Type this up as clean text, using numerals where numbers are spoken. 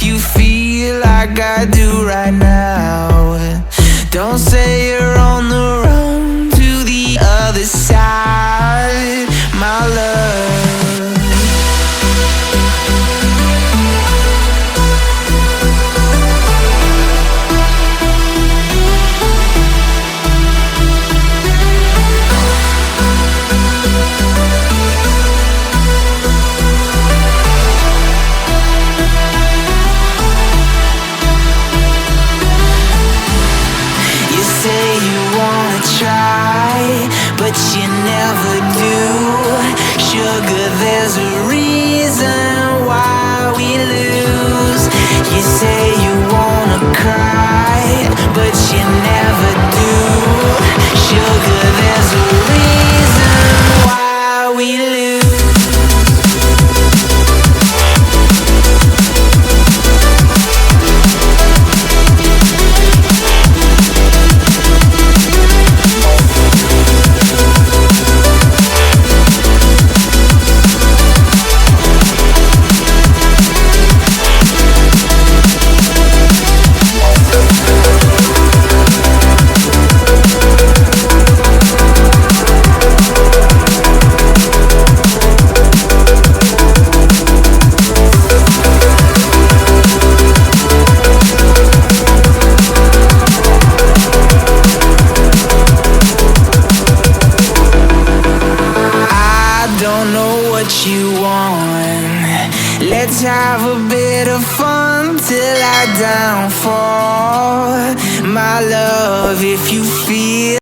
you feel like I do right now. Don't say you're on the road to the other side, my love. But you never do. Sugar, there's a reason why we lose. You say you wanna cry, but you never do. Sugar, there's a reason why we lose. Don't know what you want. Let's have a bit of fun till I downfall, my love. If you feel